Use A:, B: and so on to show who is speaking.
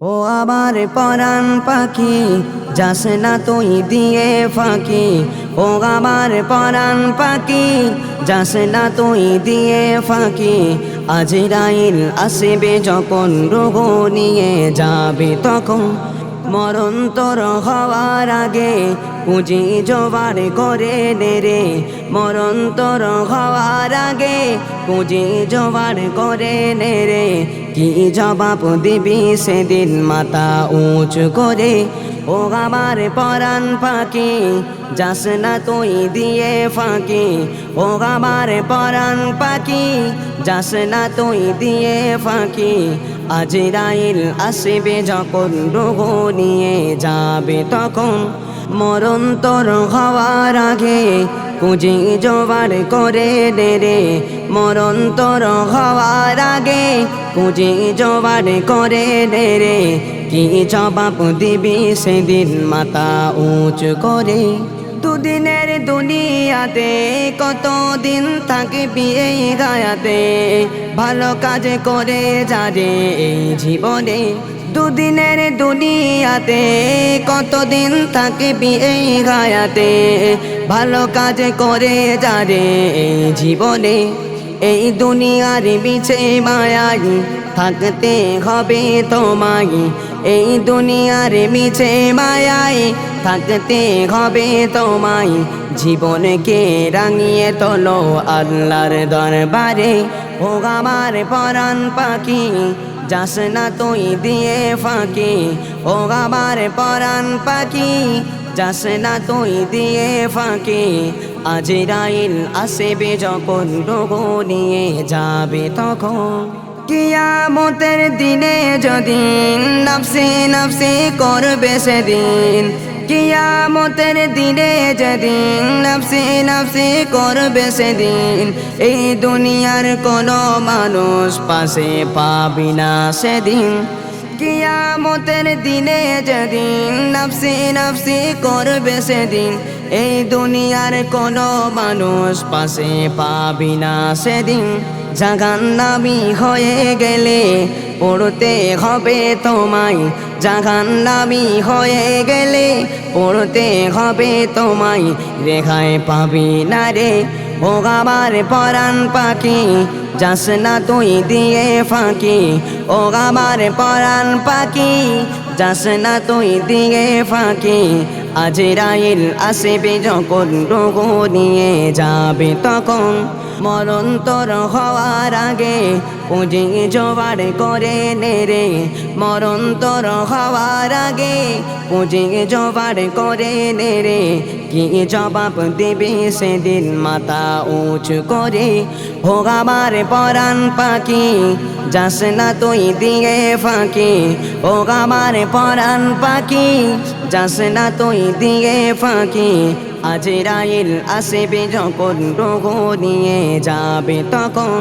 A: ও আমার পরাণ পাখি যাস না তুই দিয়ে ফাঁকি। ও আমার পরাণ পাখি যাস না তুই দিয়ে ফাঁকি। আজরাইল আসবে যখন রোগ নিয়ে যাবে তখন, মরণ তোর হওয়ার আগে পুঁজি জোগাড় করে নে রে। মরণ তোর হওয়ার আগে পুঁজি জোগাড় করে নে রে। কি জবাব দিবি সেদিন মাথা উঁচু করে। ও আমার পরাণ পাখি যাস না তুই দিয়ে ফাঁকি। ও আমার পরাণ পাখি যাস না তুই দিয়ে ফাঁকি। আজরাইল আসবে যখন রোগ নিয়ে যাবে তখন, মরণ তোর হওয়ার আগে পুঁজি জোগাড় করে নে রে। মরণ তোর হওয়ার আগে পুঁজি জোগাড় করে নে রে। কি জবাব দিবি সেদিন মাথা উঁচু করে। দুদিনের দুনিয়াতে কতদিন থাকবি এই গায়াতে, ভালো কাজ করে যারে এই জীবনে। দুদিনের দুনিয়াতে কতদিন থাকবি এই গায়াতে, ভালো কাজ করে যারে এই জীবনে। এই দুনিয়ার বিছে মায়াই থাকতে হবে তোমায়। এই দুনিয়ার মিছে মায়াই থাকতে হবে তোমায়। জীবনকে রাঙিয়ে তোলো আল্লাহর দরবারে। ও আমার পরাণ পাখি যাস না তুই দিয়ে ফাঁকি। ও আমার পরাণ পাখি যাস না তুই দিয়ে ফাঁকি। আজরাইল আসবে যখন রোগ নিয়ে যাবে তখন, কিয়ামতের দিনে যদি নফসে নফসে করবে সেদিন। কিয়ামতের দিনে যেদিন নফসে নফসে করবে সেদিন, এই দুনিয়ার কোনো মানুষ পাশে পাবি না সেদিন। কিয়ামতের দিনে যেদিন নফসে নফসে করবে সেদিন, এই দুনিয়ার কোনো মানুষ পাশে পাবি না সেদিন। জাহান্নামী হয়ে গেলে পড়তে হবে তোমায়। জাহান্নামী হয়ে গেলে পড়তে হবে তোমায়, রেহাই পাবি না রে। ও আমার পরাণ পাখি যাস না তুই দিয়ে ফাঁকি। ও আমার পরাণ পাখি যাস না তুই দিয়ে ফাঁকি। আজরাইল আসবে যখন রোগ নিয়ে যাবে তখন, মরণ তোর হওয়ার আগে পুঁজি জোগাড় করে নে রে। মরণ তোর হওয়ার আগে পুঁজি জোগাড় করে নে রে। কি জবাব দিবি সেদিন মাথা উঁচু করে। ও আমার পরাণ পাখি যাস না তুই দিয়ে ফাঁকি। ও আমার পরাণ পাখি যাস না তুই দিয়ে ফাঁকি। আজরাইল আসবে যখন রোগ নিয়ে যাবে তখন,